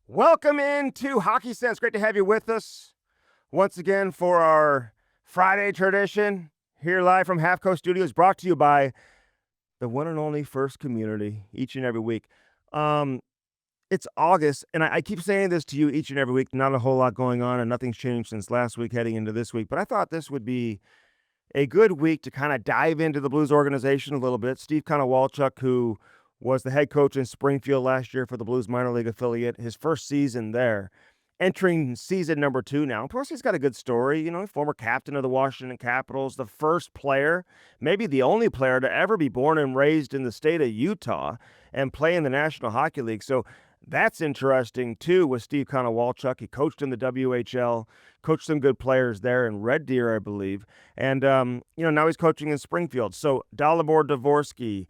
Welcome into Hockey Sense. Great to have you with us once again for our Friday tradition here live from Half Coast Studios, brought to you by the one and only First Community each and every week. It's August, and I keep saying this to you each and every week. Not a whole lot going on, and nothing's changed since last week heading into this week. But I thought this would be a good week to kind of dive into the Blues organization a little bit. Steve Kowalchuk, who was the head coach in Springfield last year for the Blues minor league affiliate, his first season there, entering season number 2 now. Plus, he's got a good story, former captain of the Washington Capitals, the first player, maybe the only player to ever be born and raised in the state of Utah and play in the National Hockey League. So that's interesting too with Steve Konowalchuk. He coached in the WHL, coached some good players there in Red Deer, I believe. And, now he's coaching in Springfield. So Dalibor Dvorsky,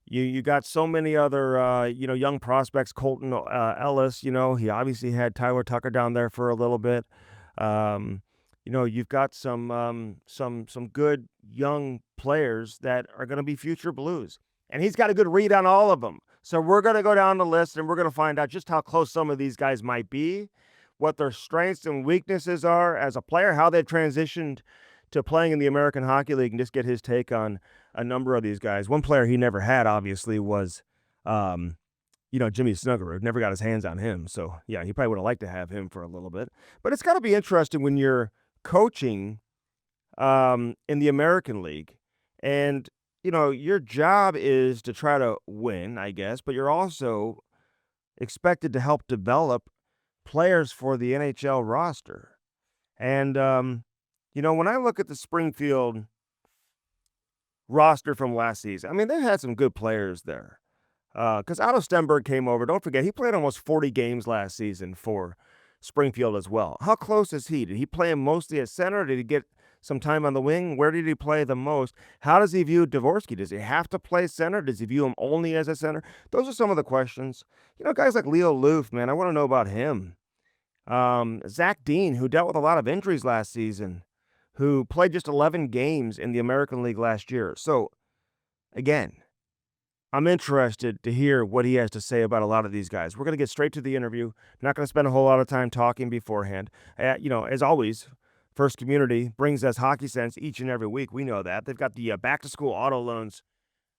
you got so many other, young prospects. Colton Ellis, he obviously had Tyler Tucker down there for a little bit. You've got some good young players that are going to be future Blues. And he's got a good read on all of them. So we're going to go down the list and we're going to find out just how close some of these guys might be, what their strengths and weaknesses are as a player, how they've transitioned to playing in the American Hockey League, and just get his take on a number of these guys. One player he never had, obviously, was, Jimmy Snuggerud. Never got his hands on him. So, yeah, he probably would have liked to have him for a little bit. But it's got to be interesting when you're coaching in the American League. And, your job is to try to win, I guess, but you're also expected to help develop players for the NHL roster. And, when I look at the Springfield roster from last season, I mean, they had some good players there. Because Otto Stenberg came over. Don't forget, he played almost 40 games last season for Springfield as well. How close is he? Did he play him mostly at center? Did he get some time on the wing? Where did he play the most? How does he view Dvorsky? Does he have to play center? Does he view him only as a center? Those are some of the questions. Guys like Leo Loof, man, I want to know about him. Zach Dean, who dealt with a lot of injuries last season, who played just 11 games in the American League last year. So, again, I'm interested to hear what he has to say about a lot of these guys. We're going to get straight to the interview. Not going to spend a whole lot of time talking beforehand. As always, First Community brings us Hockey Sense each and every week. We know that. They've got the back-to-school auto loans.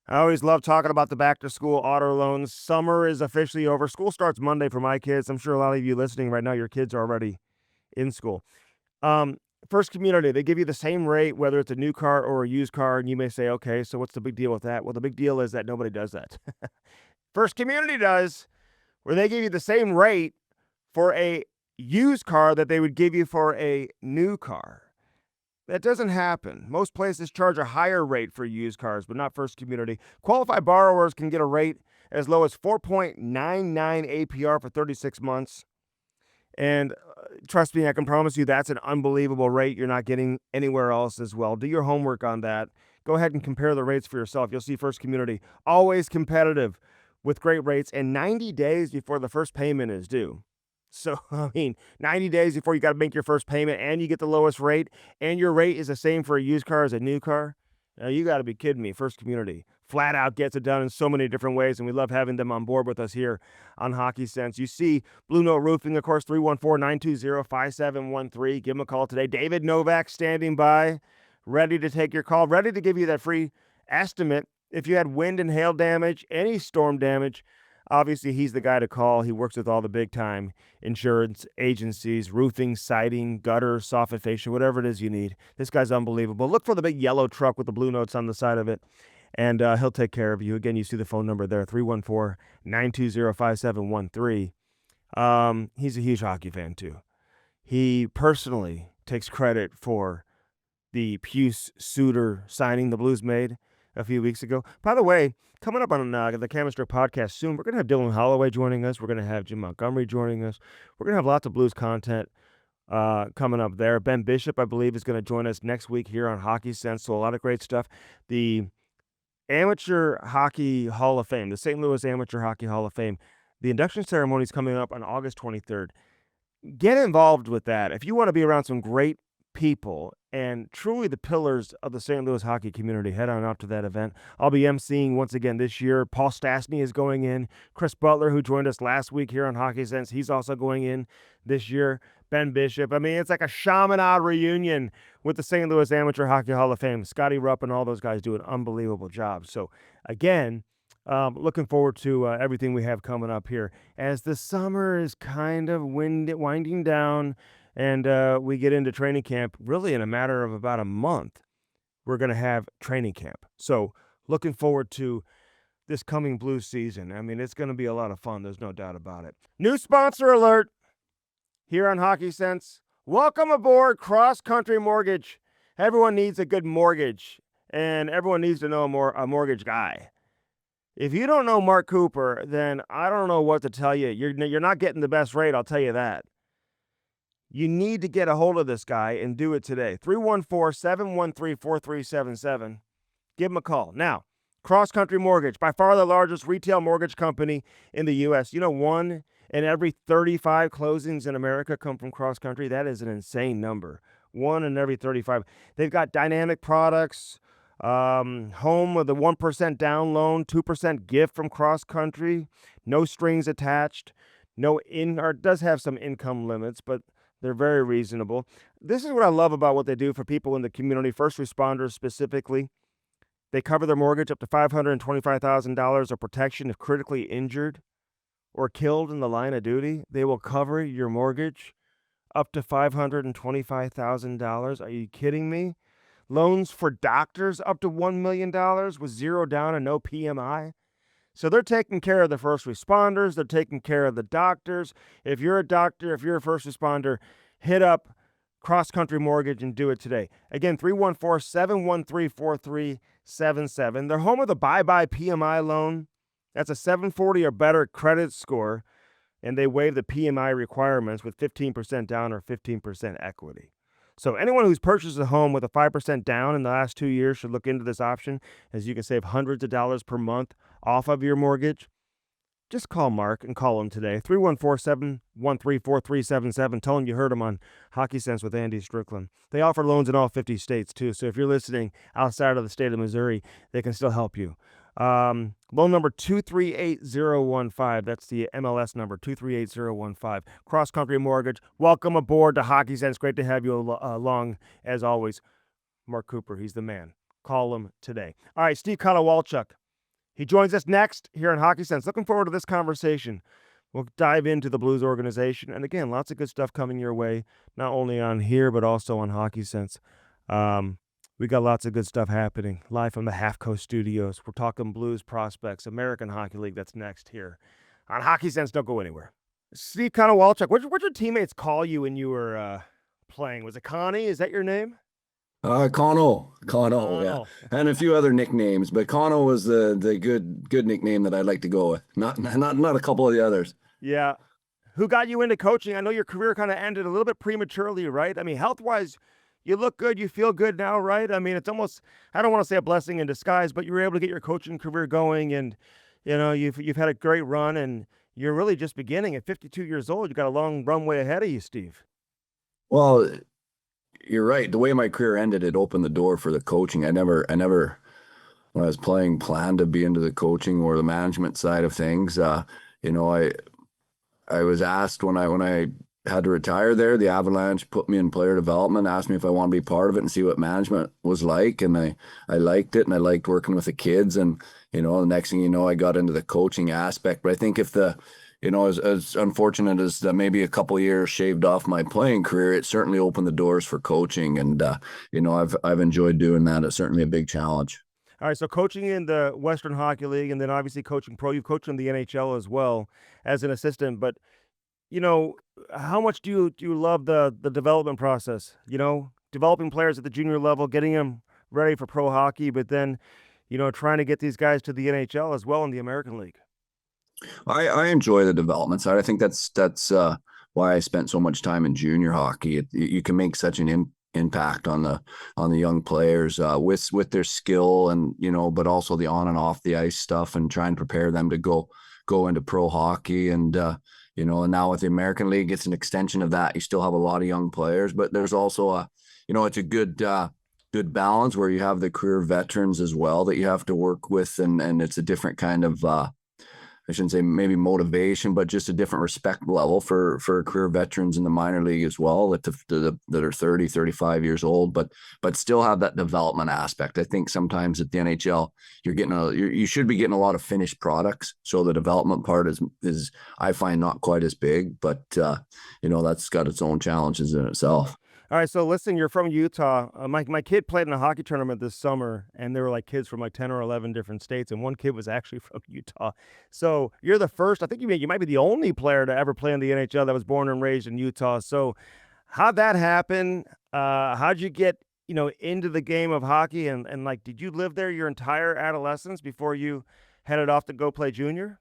I always love talking about the back-to-school auto loans. Summer is officially over. School starts Monday for my kids. I'm sure a lot of you listening right now, your kids are already in school. First Community, they give you the same rate, whether it's a new car or a used car, and you may say, okay, so what's the big deal with that? Well, the big deal is that nobody does that. First Community does, where they give you the same rate for a used car that they would give you for a new car. That doesn't happen. Most places charge a higher rate for used cars, but not First Community. Qualified borrowers can get a rate as low as 4.99 APR for 36 months. And trust me, I can promise you that's an unbelievable rate you're not getting anywhere else as well. Do your homework on that. Go ahead and compare the rates for yourself. You'll see First Community always competitive with great rates and 90 days before the first payment is due. So, 90 days before you got to make your first payment and you get the lowest rate and your rate is the same for a used car as a new car. Now, you got to be kidding me. First Community flat out gets it done in so many different ways, and we love having them on board with us here on Hockey Sense. You see Blue Note Roofing, of course, 314-920-5713. Give them a call today. David Novak standing by, ready to take your call, ready to give you that free estimate if you had wind and hail damage, any storm damage. Obviously, he's the guy to call. He works with all the big-time insurance agencies, roofing, siding, gutter, soffit fascia, whatever it is you need. This guy's unbelievable. Look for the big yellow truck with the blue notes on the side of it, and he'll take care of you. Again, you see the phone number there, 314-920-5713. He's a huge hockey fan, too. He personally takes credit for the Puce Suter signing the Blues made a few weeks ago. By the way, coming up on the Canister podcast soon, we're going to have Dylan Holloway joining us. We're going to have Jim Montgomery joining us. We're going to have lots of Blues content coming up there. Ben Bishop, I believe, is going to join us next week here on Hockey Sense. So a lot of great stuff. The Amateur Hockey Hall of Fame, the St. Louis Amateur Hockey Hall of Fame, the induction ceremony is coming up on August 23rd. Get involved with that. If you want to be around some great people and truly the pillars of the St. Louis hockey community. Head on out to that event. I'll be emceeing once again this year. Paul Stastny is going in. Chris Butler, who joined us last week here on Hockey Sense, he's also going in this year. Ben Bishop. I mean, it's like a Chaminade reunion with the St. Louis Amateur Hockey Hall of Fame. Scotty Rupp and all those guys do an unbelievable job. So, again, looking forward to everything we have coming up here as the summer is kind of winding down and we get into training camp really in a matter of about a month. We're going to have training camp. So looking forward to this coming Blues season. I mean, it's going to be a lot of fun. There's no doubt about it. New sponsor alert here on Hockey Sense. Welcome aboard Cross Country Mortgage. Everyone needs a good mortgage, and everyone needs to know a mortgage guy. If you don't know Mark Cooper, then I don't know what to tell you. You're not getting the best rate, I'll tell you that. You need to get a hold of this guy and do it today. 314-713-4377. Give him a call. Now, Cross Country Mortgage, by far the largest retail mortgage company in the U.S. You know, 1 in every 35 closings in America come from Cross Country. That is an insane number. 1 in every 35. They've got dynamic products, home with a 1% down loan, 2% gift from Cross Country, no strings attached, it does have some income limits, but they're very reasonable. This is what I love about what they do for people in the community, first responders specifically. They cover their mortgage up to $525,000 of protection if critically injured or killed in the line of duty. They will cover your mortgage up to $525,000. Are you kidding me? Loans for doctors up to $1 million with zero down and no PMI. So they're taking care of the first responders. They're taking care of the doctors. If you're a doctor, if you're a first responder, hit up Cross Country Mortgage and do it today. Again, 314-713-4377. They're home of the Bye-Bye PMI loan. That's a 740 or better credit score, and they waive the PMI requirements with 15% down or 15% equity. So anyone who's purchased a home with a 5% down in the last 2 years should look into this option, as you can save hundreds of dollars per month off of your mortgage. Just call Mark and call him today, 314-713-4377. Tell him you heard him on Hockey Sense with Andy Strickland. They offer loans in all 50 states, too, so if you're listening outside of the state of Missouri, they can still help you. Loan number 238015. That's the MLS number, 238015. Cross Country Mortgage. Welcome aboard to Hockey Sense. Great to have you along, as always. Mark Cooper, he's the man. Call him today. All right, Steve Kowalchuk. He joins us next here on Hockey Sense. Looking forward to this conversation. We'll dive into the Blues organization. And again, lots of good stuff coming your way, not only on here, but also on Hockey Sense. We got lots of good stuff happening live from the Half Coast Studios. We're talking Blues prospects, American Hockey League. That's next here on Hockey Sense. Don't go anywhere. Steve Konowalchuk, what'd your teammates call you when you were playing? Was it Connie? Is that your name? Cono, yeah, and a few other nicknames, but Cono was the good nickname that I'd like to go with. Not a couple of the others. Yeah. Who got you into coaching? I know your career kind of ended a little bit prematurely, right? I mean, health-wise, you look good, you feel good now, right? I mean, it's almost, I don't want to say a blessing in disguise, but you were able to get your coaching career going, and you know, you've had a great run, and you're really just beginning at 52 years old. You got a long runway ahead of you, Steve. Well, you're right. The way my career ended, it opened the door for the coaching. I never, when I was playing, planned to be into the coaching or the management side of things. I was asked when I had to retire there, the Avalanche put me in player development, asked me if I want to be part of it and see what management was like. And I liked it, and I liked working with the kids. And, the next thing you know, I got into the coaching aspect. But I think if as unfortunate as maybe a couple of years shaved off my playing career, it certainly opened the doors for coaching. And, I've enjoyed doing that. It's certainly a big challenge. All right, so coaching in the Western Hockey League, and then obviously coaching pro. You've coached in the NHL as well as an assistant, but how much do you love the development process? Developing players at the junior level, getting them ready for pro hockey, but then, trying to get these guys to the NHL as well in the American League. I enjoy the development side. I think that's why I spent so much time in junior hockey. You can make such an impact on the young players with their skill and but also the on and off the ice stuff, and try and prepare them to go into pro hockey. And And now with the American League, it's an extension of that. You still have a lot of young players, but there's also it's a good balance where you have the career veterans as well that you have to work with, and it's a different kind of I shouldn't say maybe motivation, but just a different respect level for career veterans in the minor league as well that are 30, 35 years old, but still have that development aspect. I think sometimes at the NHL, you should be getting a lot of finished products. So the development part is I find not quite as big, but that's got its own challenges in itself. All right, so listen, you're from Utah. My kid played in a hockey tournament this summer, and there were like kids from like 10 or 11 different states, and one kid was actually from Utah. So you're the first, I think you might be the only player to ever play in the NHL that was born and raised in Utah. So how'd that happen? How'd you get, into the game of hockey? And like, did you live there your entire adolescence before you headed off to go play junior?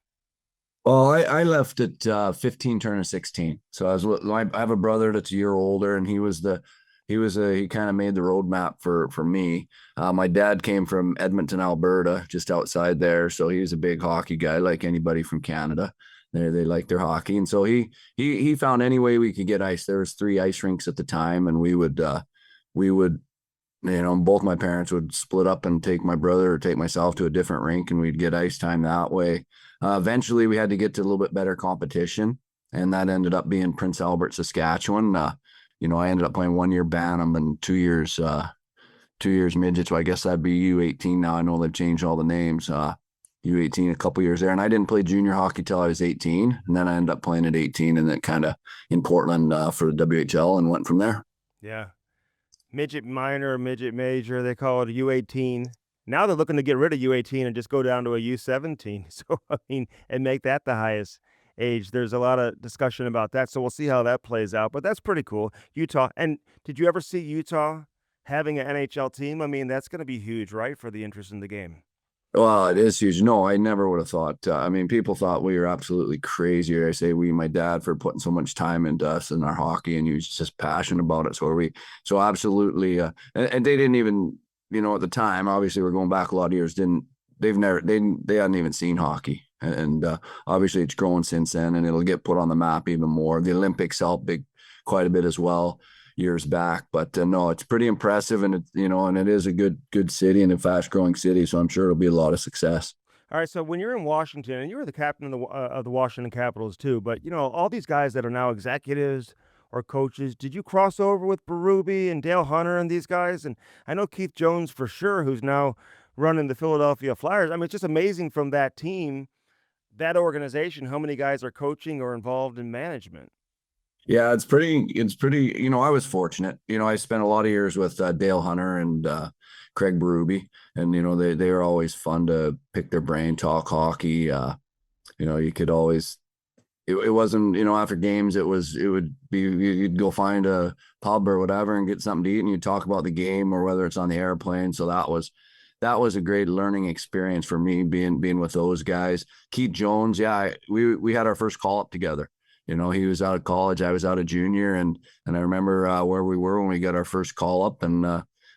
Well, I left at 15, turning 16. So I have a brother that's a year older, and he kind of made the roadmap for me. My dad came from Edmonton, Alberta, just outside there. So he was a big hockey guy, like anybody from Canada. They like their hockey. And so he found any way we could get ice. There was 3 ice rinks at the time, and we would, both my parents would split up and take my brother or take myself to a different rink, and we'd get ice time that way. Eventually, we had to get to a little bit better competition, and that ended up being Prince Albert, Saskatchewan. I ended up playing 1 year Bantam and 2 years midget. So I guess that'd be U18 now. I know they've changed all the names. U18 a couple years there, and I didn't play junior hockey till I was 18, and then I ended up playing at 18, and then kind of in Portland for the WHL, and went from there. Yeah. Midget minor, midget major, they call it a U18. Now they're looking to get rid of U18 and just go down to a U17. So, and make that the highest age. There's a lot of discussion about that. So we'll see how that plays out. But that's pretty cool. Utah. And did you ever see Utah having an NHL team? That's going to be huge, right, for the interest in the game? Well, it is huge. No, I never would have thought. People thought we were absolutely crazy. I say my dad, for putting so much time into us in our hockey, and he was just passionate about it. So absolutely. And they didn't even, at the time, obviously we're going back a lot of years, they hadn't even seen hockey. And obviously it's grown since then, and it'll get put on the map even more. The Olympics helped quite a bit as well years back, but no, it's pretty impressive, and it is a good city and a fast growing city. So I'm sure it'll be a lot of success. All right, so when you're in Washington, and you were the captain of the Washington Capitals too, but all these guys that are now executives or coaches, did you cross over with Berube and Dale Hunter and these guys? And I know Keith Jones for sure, who's now running the Philadelphia Flyers. It's just amazing from that team, that organization, how many guys are coaching or involved in management. Yeah, it's pretty, I was fortunate. I spent a lot of years with Dale Hunter and Craig Berube, and, they were always fun to pick their brain, talk hockey. You could always, it wasn't, after games, it would be, you'd go find a pub or whatever and get something to eat, and you'd talk about the game, or whether it's on the airplane. So that was a great learning experience for me, being with those guys. Keith Jones, yeah, we had our first call up together. He was out of college, I was out of junior, and I remember where we were when we got our first call up, and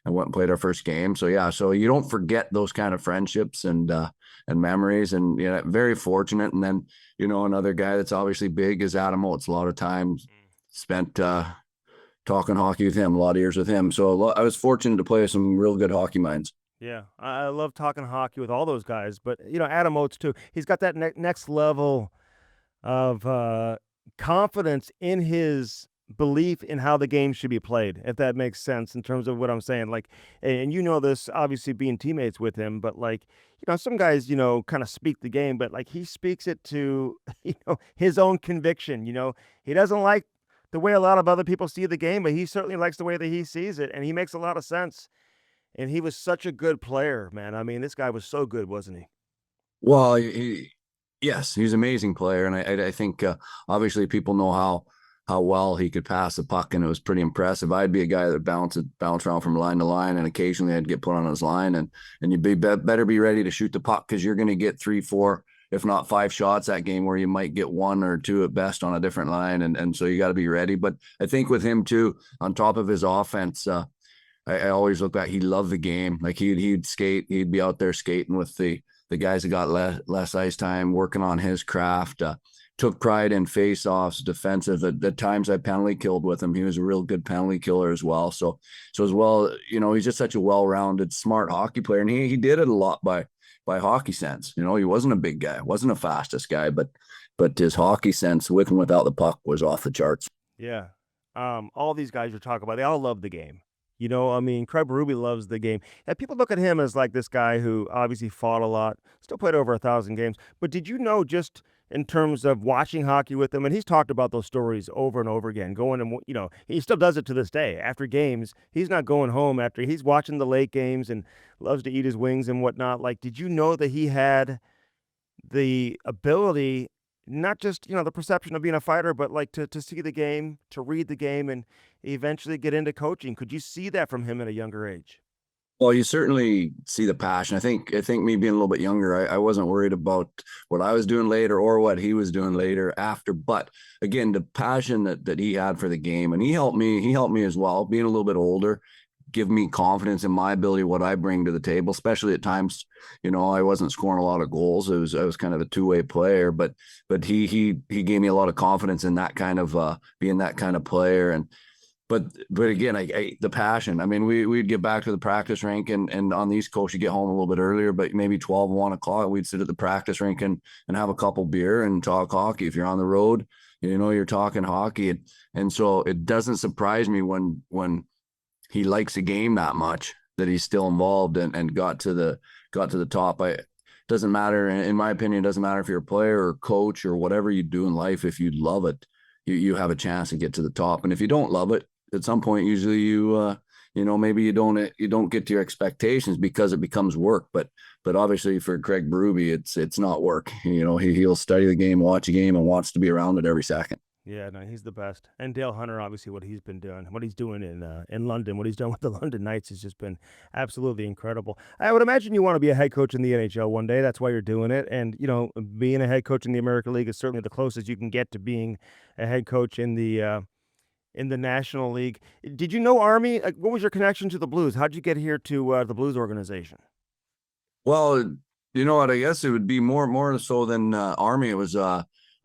went and played our first game. So yeah, so you don't forget those kind of friendships and memories, and very fortunate. And then another guy that's obviously big is Adam Oates. A lot of times spent talking hockey with him, a lot of years with him. So I was fortunate to play with some real good hockey minds. Yeah, I love talking hockey with all those guys, but Adam Oates too. He's got that next level of confidence in his belief in how the game should be played, if that makes sense in terms of what I'm saying. Like, and this obviously being teammates with him, but like, some guys, kind of speak the game, but like he speaks it to, his own conviction. He doesn't like the way a lot of other people see the game, but he certainly likes the way that he sees it, and he makes a lot of sense. And he was such a good player, man. This guy was so good, wasn't he? Well, yes, he's an amazing player, and I think obviously people know how well he could pass the puck, and it was pretty impressive. I'd be a guy that bounce around from line to line, and occasionally I'd get put on his line, and you'd better be ready to shoot the puck, because you're going to get 3, 4, if not 5 shots that game, where you might get 1 or 2 at best on a different line, and so you got to be ready. But I think with him too, on top of his offense, I always look at, he loved the game. Like he'd skate, he'd be out there skating with the guys that got less ice time, working on his craft. took pride in face-offs, defensive. The times I penalty killed with him, he was a real good penalty killer as well. So as well, he's just such a well-rounded, smart hockey player, and he did it a lot by hockey sense. He wasn't a big guy, wasn't a fastest guy, but his hockey sense with and without the puck was off the charts. Yeah. All these guys you're talking about, they all love the game. I mean, Craig Berube loves the game. And people look at him as like this guy who obviously fought a lot, still played over 1,000 games. But did you know, just in terms of watching hockey with him, and he's talked about those stories over and over again, going and, he still does it to this day. After games, he's not going home after he's watching the late games and loves to eat his wings and whatnot. Like, did you know that he had the ability, not just, the perception of being a fighter, but like to see the game, to read the game, and eventually get into coaching? Could you see that from him at a younger age? Well, you certainly see the passion. I think me being a little bit younger, I wasn't worried about what I was doing later or what he was doing later after. But again, the passion that he had for the game, and he helped me as well, being a little bit older, give me confidence in my ability, what I bring to the table, especially at times, I wasn't scoring a lot of goals. I was kind of a two-way player, but he gave me a lot of confidence in that kind of being that kind of player. And but again, the passion. I mean, we'd get back to the practice rink, and on the East Coast, you get home a little bit earlier, but maybe 12, 1 o'clock, we'd sit at the practice rink and have a couple beer and talk hockey. If you're on the road, you're talking hockey. And so it doesn't surprise me when he likes the game that much that he's still involved and got to the top. Doesn't matter, in my opinion, it doesn't matter if you're a player or coach or whatever you do in life. If you love it, you have a chance to get to the top. And if you don't love it, at some point, usually maybe you don't get to your expectations because it becomes work. But obviously for Craig Berube, it's not work. He'll study the game, watch a game, and wants to be around it every second. Yeah, no, he's the best. And Dale Hunter, obviously, what he's been doing, what he's doing in London, what he's done with the London Knights has just been absolutely incredible. I would imagine you want to be a head coach in the NHL one day. That's why you're doing it. And, being a head coach in the American League is certainly the closest you can get to being a head coach in the National League. Did you know Army? What was your connection to the Blues? How'd you get here to the Blues organization? Well, you know what? I guess it would be more so than Army. It was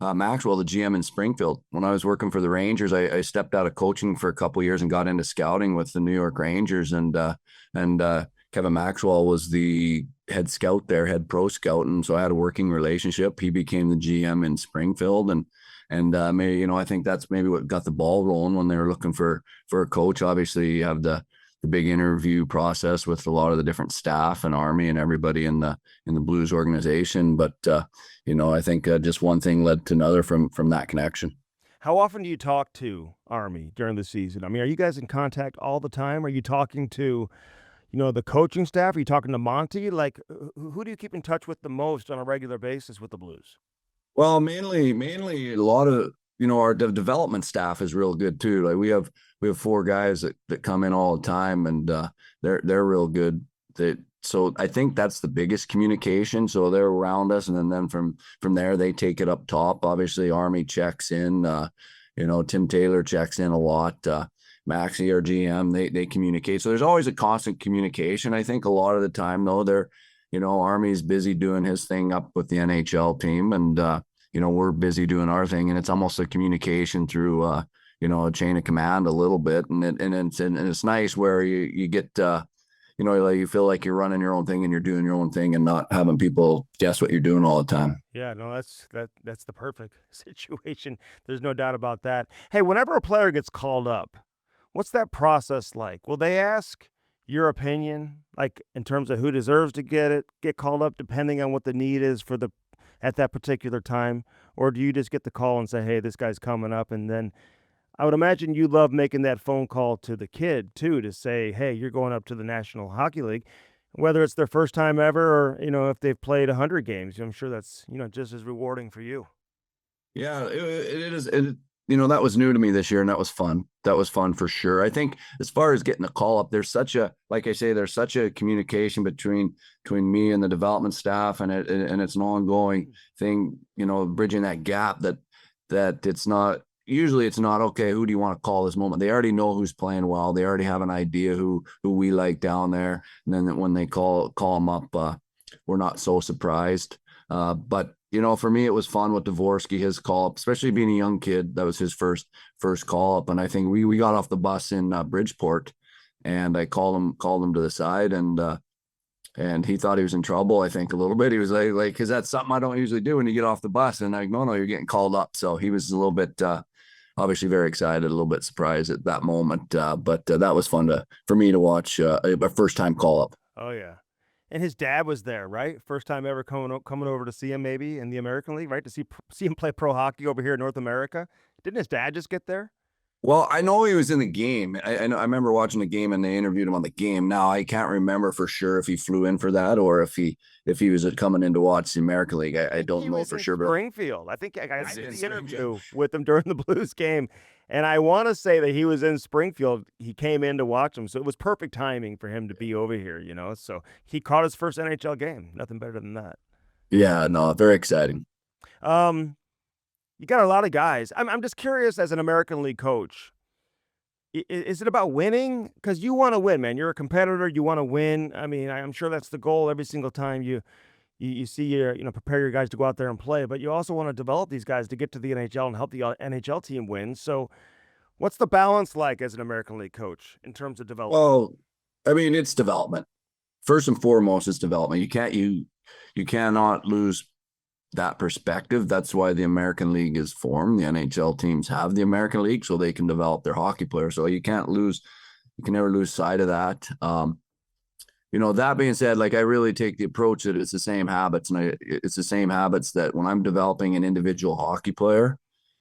Maxwell, the GM in Springfield. When I was working for the Rangers, I stepped out of coaching for a couple of years and got into scouting with the New York Rangers. And Kevin Maxwell was the head scout there, head pro scout, and so I had a working relationship. He became the GM in Springfield, and maybe I think that's maybe what got the ball rolling when they were looking for a coach. Obviously, you have the big interview process with a lot of the different staff and Army and everybody in the Blues organization. But I think just one thing led to another from that connection. How often do you talk to Army during the season? I mean, are you guys in contact all the time? Are you talking to, the coaching staff? Are you talking to Monty? Like, who do you keep in touch with the most on a regular basis with the Blues? Well, mainly a lot of our development staff is real good too. Like we have 4 guys that come in all the time, and they're real good. So I think that's the biggest communication. So they're around us, and then from there they take it up top. Obviously, Army checks in. Tim Taylor checks in a lot. Maxie, our GM, they communicate. So there's always a constant communication. I think a lot of the time though, they're Army's busy doing his thing up with the NHL team, and we're busy doing our thing, and it's almost a communication through a chain of command a little bit, and it's nice where you get like you feel like you're running your own thing and you're doing your own thing and not having people guess what you're doing all the time. Yeah, no, that's the perfect situation. There's no doubt about that. Hey, whenever a player gets called up, what's that process like? Will they ask your opinion, like in terms of who deserves to get called up, depending on what the need is at that particular time? Or do you just get the call and say, hey, this guy's coming up? And then I would imagine you love making that phone call to the kid too, to say, hey, you're going up to the National Hockey League, whether it's their first time ever or, if they've played 100 games. I'm sure that's, just as rewarding for you. Yeah, it is. That was new to me this year, and that was fun. That was fun for sure. I think as far as getting a call up, there's such a communication between me and the development staff, and it's an ongoing thing, bridging that gap that it's not, usually it's not, okay, who do you want to call this moment? They already know who's playing well. They already have an idea who we like down there. And then when they call them up, we're not so surprised. But for me, it was fun with Dvorsky, his call up, especially being a young kid. That was his first call up. And I think we got off the bus in Bridgeport, and I called him to the side, and he thought he was in trouble, I think, a little bit. He was like, because that's something I don't usually do when you get off the bus. And I go, no, you're getting called up. So he was a little bit, obviously very excited, a little bit surprised at that moment. But that was fun for me to watch a first time call up. Oh yeah. And his dad was there, right? First time ever coming over to see him, maybe in the American League, right? To see him play pro hockey over here in North America. Didn't his dad just get there? Well, I know he was in the game. I know I remember watching the game and they interviewed him on the game. Now I can't remember for sure if he flew in for that or if he was coming in to watch the American League. I don't know for sure. Springfield. I think I did the interview with him during the Blues game, and I want to say that he was in Springfield. He came in to watch him, so it was perfect timing for him to be over here. So he caught his first NHL game. Nothing better than that. Yeah, no, very exciting. You got a lot of guys. I'm just curious, as an American League coach, is it about winning? Because you want to win, man. You're a competitor. You want to win. I mean, I'm sure that's the goal every single time you see prepare your guys to go out there and play. But you also want to develop these guys to get to the NHL and help the NHL team win. So, what's the balance like as an American League coach in terms of development? Well, I mean, it's development. First and foremost, it's development. You cannot lose that perspective. That's why the American League is formed. The NHL teams have the American League so they can develop their hockey players. So you can never lose sight of that. That being said, like I really take the approach that it's the same habits, and it's the same habits that when I'm developing an individual hockey player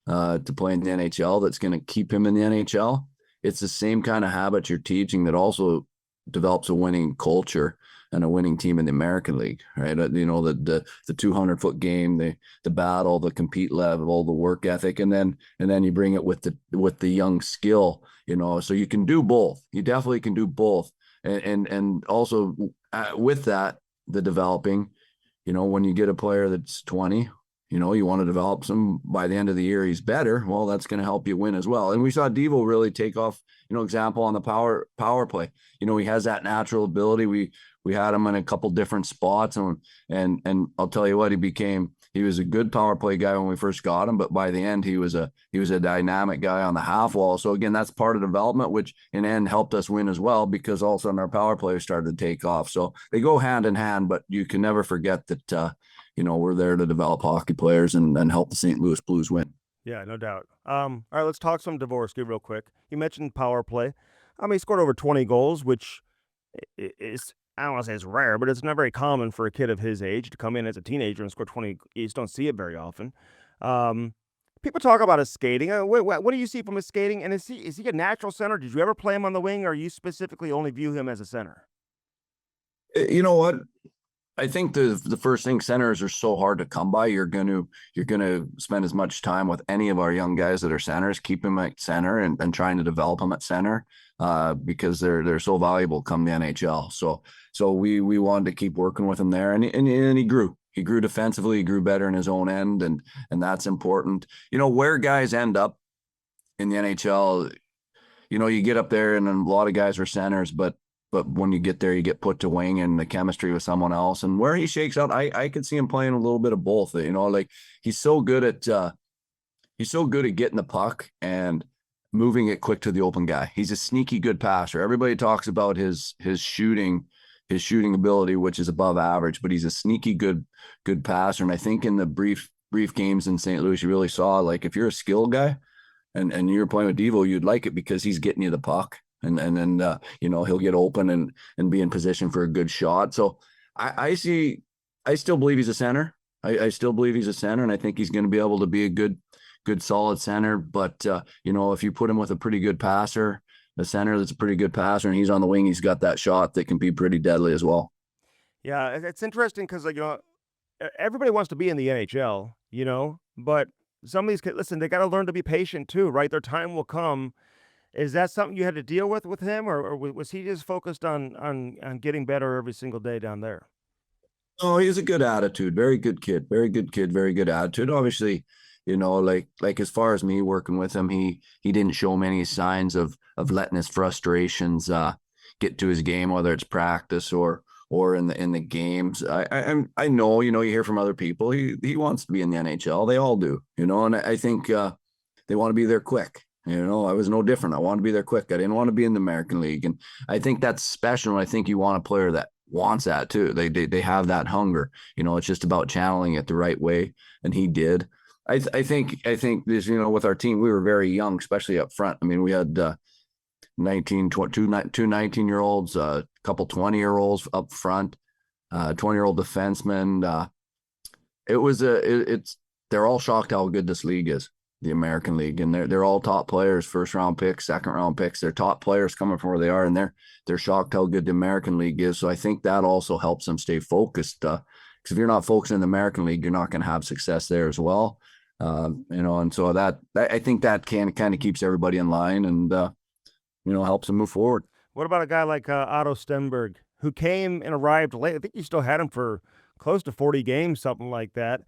to play in the NHL that's going to keep him in the NHL, it's the same kind of habits you're teaching that also develops a winning culture and a winning team in the American League, right? The 200-foot game, the battle, the compete level, the work ethic, and then you bring it with the young skill, so you can do both. You definitely can do both, and also with that, the developing, when you get a player that's 20, you want to develop some by the end of the year, he's better. Well, that's going to help you win as well. And we saw Devo really take off, example on the power play. He has that natural ability. We had him in a couple different spots, and I'll tell you what, he was a good power play guy when we first got him, but by the end he was a dynamic guy on the half wall. So again, that's part of development, which in end helped us win as well, because all of a sudden our power play started to take off. So they go hand in hand, but you can never forget that we're there to develop hockey players and help the St. Louis Blues win. Yeah, no doubt. All right, let's talk some Dvorsky real quick. You mentioned power play. He scored over 20 goals, which is, I don't want to say it's rare, but it's not very common for a kid of his age to come in as a teenager and score 20. You just don't see it very often. People talk about his skating. What do you see from his skating? And is he a natural center? Did you ever play him on the wing, or you specifically only view him as a center? You know what? I think the first thing, centers are so hard to come by. You're gonna spend as much time with any of our young guys that are centers, keep them at center and trying to develop them at center, because they're so valuable come the NHL. So we wanted to keep working with him there, and he grew. He grew defensively. He grew better in his own end, and that's important. Where guys end up in the NHL, you get up there, and a lot of guys are centers, but when you get there, you get put to wing and the chemistry with someone else. And where he shakes out, I could see him playing a little bit of both. Like he's so good at getting the puck and moving it quick to the open guy. He's a sneaky good passer. Everybody talks about his shooting ability, which is above average, but he's a sneaky good passer. And I think in the brief games in St. Louis, you really saw, like, if you're a skill guy and you're playing with Devo, you'd like it because he's getting you the puck. And then he'll get open and be in position for a good shot. So I still believe he's a center. I still believe he's a center, and I think he's going to be able to be a good solid center. But if you put him with a pretty good passer, a center that's a pretty good passer, and he's on the wing, he's got that shot that can be pretty deadly as well. Yeah, it's interesting because everybody wants to be in the NHL, but some of these kids, listen, they got to learn to be patient too, right? Their time will come. Is that something you had to deal with him, or was he just focused on getting better every single day down there? Oh, he has a good attitude. Very good kid. Very good kid. Very good attitude. Obviously, like as far as me working with him, he didn't show many signs of letting his frustrations get to his game, whether it's practice or or in the games. I know, you hear from other people. He wants to be in the NHL. They all do, and I think they want to be there quick. I was no different. I wanted to be there quick. I didn't want to be in the American League, and I think that's special. And I think you want a player that wants that too. They have that hunger. It's just about channeling it the right way, and he did. I think this, with our team, we were very young, especially up front. I mean, we had 2 19-year-olds, a couple 20-year-olds up front, 20-year-old defensemen. They're all shocked how good this league is, the American League, and they're all top players, first round picks, second round picks. They're top players coming from where they are, and they're shocked how good the American League is. So I think that also helps them stay focused. Because if you're not focused in the American League, you're not going to have success there as well. And so that I think that kind of keeps everybody in line and helps them move forward. What about a guy like Otto Stenberg, who came and arrived late? I think you still had him for close to 40 games, something like that.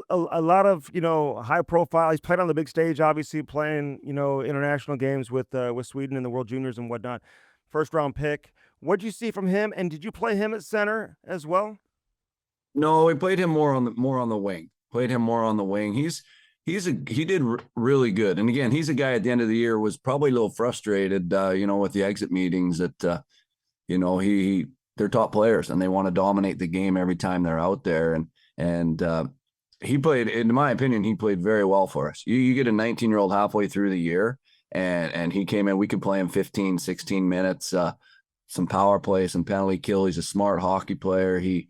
A lot of high profile. He's played on the big stage, obviously playing international games with Sweden in the World Juniors and whatnot. First round pick. What'd you see from him? And did you play him at center as well? No, we played him more on the wing. Played him more on the wing. He did really good. And again, he's a guy at the end of the year was probably a little frustrated, with the exit meetings that, they're top players and they want to dominate the game every time they're out there. And he played, in my opinion, he played very well for us. You get a 19-year-old halfway through the year and he came in, we could play him 15, 16 minutes, some power play, some penalty kill. He's a smart hockey player. He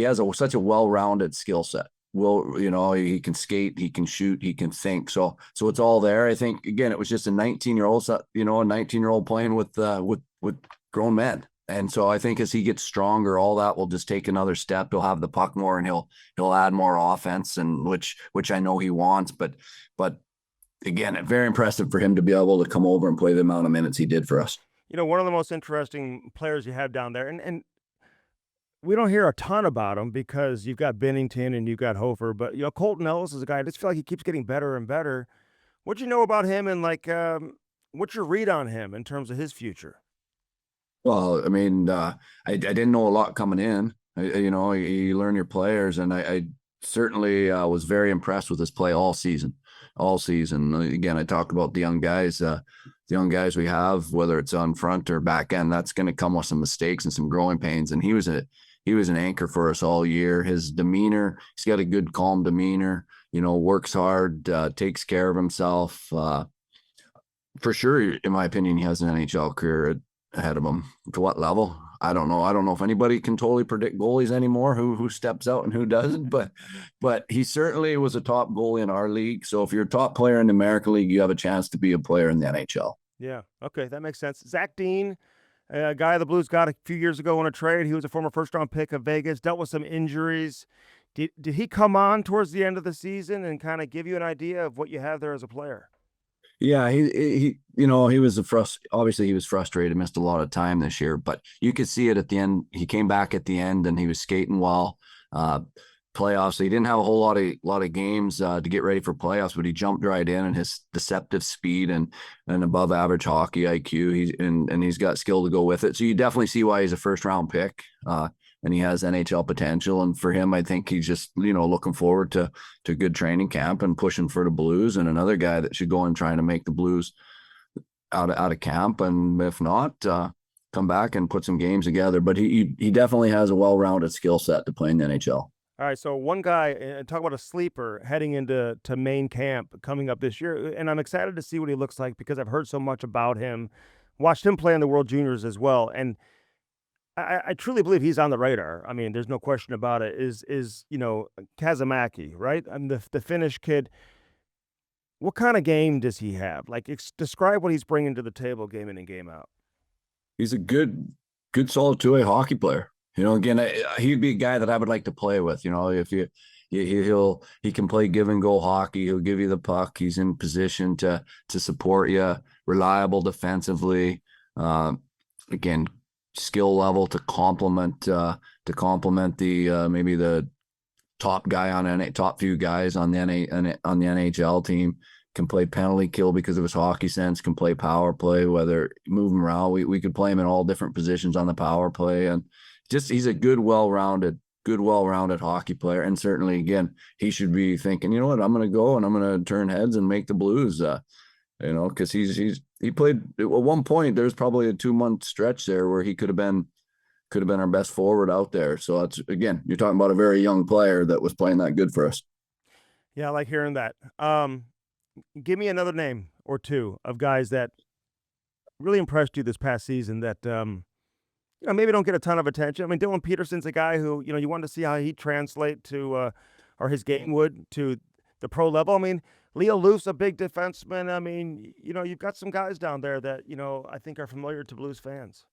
has such a well-rounded skill set. He can skate, he can shoot, he can think. So it's all there. I think again, it was just a 19-year-old playing with grown men. And so I think as he gets stronger, all that will just take another step. He'll have the puck more and he'll add more offense, and which I know he wants. But again, very impressive for him to be able to come over and play the amount of minutes he did for us. One of the most interesting players you have down there, and we don't hear a ton about him because you've got Bennington and you've got Hofer, but Colton Ellis is a guy. I just feel like he keeps getting better and better. What you know about him, and what's your read on him in terms of his future? Well, I mean, I didn't know a lot coming in. You learn your players, and I certainly was very impressed with his play all season. Again, I talked about the young guys we have, whether it's on front or back end. That's going to come with some mistakes and some growing pains, and he was an anchor for us all year. His demeanor, he's got a good, calm demeanor, works hard, takes care of himself. For sure, in my opinion, he has an NHL career ahead of him. To what level? I don't know. I don't know if anybody can totally predict goalies anymore, who steps out and who doesn't, but he certainly was a top goalie in our league. So if you're a top player in the American League, you have a chance to be a player in the NHL. Yeah. Okay. That makes sense. Zach Dean, a guy the Blues got a few years ago in a trade. He was a former first-round pick of Vegas, dealt with some injuries. Did he come on towards the end of the season and kind of give you an idea of what you have there as a player? Yeah, he obviously he was frustrated, missed a lot of time this year, but you could see it at the end. He came back at the end and he was skating well. Playoffs, so he didn't have a whole lot of games to get ready for playoffs, but he jumped right in, and his deceptive speed and above average hockey IQ, he's got skill to go with it. So you definitely see why he's a first round pick. And he has NHL potential. And for him, I think he's just, looking forward to good training camp and pushing for the Blues, and another guy that should go and trying to make the Blues out of camp. And if not, come back and put some games together. But he definitely has a well-rounded skill set to play in the NHL. All right, so one guy, talk about a sleeper heading into main camp coming up this year, and I'm excited to see what he looks like because I've heard so much about him, watched him play in the World Juniors as well, and I truly believe he's on the radar. I mean, there's no question about it. Is Kazamäki, right? I'm the Finnish kid. What kind of game does he have? Describe what he's bringing to the table, game in and game out. He's a good solid two-way hockey player. Again, he'd be a guy that I would like to play with. If he can play give and go hockey. He'll give you the puck. He's in position to support you. Reliable defensively. Again, skill level to complement the maybe the top guy top few guys on the NHL team. can play penalty kill because of his hockey sense, can play power play, whether move him around. We could play him in all different positions on the power play. And just he's a good, well-rounded hockey player. And certainly, again, he should be thinking, you know what, I'm going to go and I'm going to turn heads and make the Blues, because he played at one point. There's probably a 2-month stretch there where he could have been our best forward out there. So that's, again, you're talking about a very young player that was playing that good for us. Yeah, I like hearing that. Give me another name or two of guys that really impressed you this past season that maybe don't get a ton of attention. I mean, Dylan Peterson's a guy who you wanted to see how he translate to or his game would to the pro level. I mean, Leo Loof's a big defenseman. I mean, you've got some guys down there that I think are familiar to Blues fans.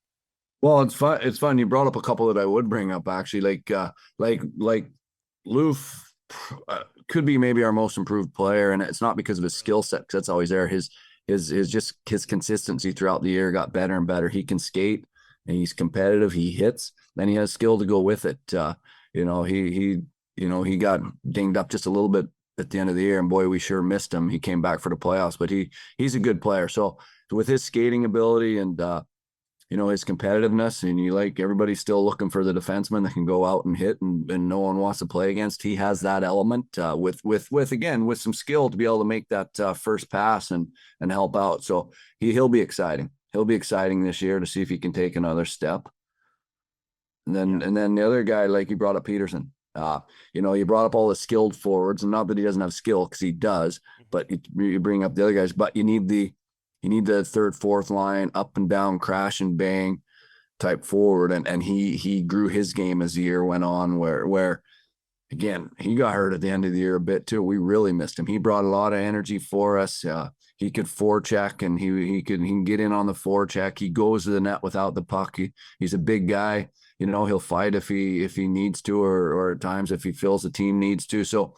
Well, it's fun. It's fun. You brought up a couple that I would bring up actually, like Loof could be maybe our most improved player, and it's not because of his skill set, because that's always there. His consistency throughout the year got better and better. He can skate, and he's competitive. He hits, and he has skill to go with it. He got dinged up just a little bit at the end of the year, and boy, we sure missed him. He came back for the playoffs, but he's a good player. So with his skating ability and his competitiveness, and everybody's still looking for the defenseman that can go out and hit and no one wants to play against. He has that element with some skill to be able to make that first pass and help out. So he'll be exciting. He'll be exciting this year to see if he can take another step. And then the other guy, like you brought up Peterson, you brought up all the skilled forwards, and not that he doesn't have skill, because he does, but you bring up the other guys, but you need the third, fourth line, up and down, crash and bang type forward. And he grew his game as the year went on, where again, he got hurt at the end of the year a bit too. We really missed him. He brought a lot of energy for us. He could forecheck, and he can get in on the forecheck. He goes to the net without the puck. He's a big guy. He'll fight if he needs to, or at times if he feels the team needs to. So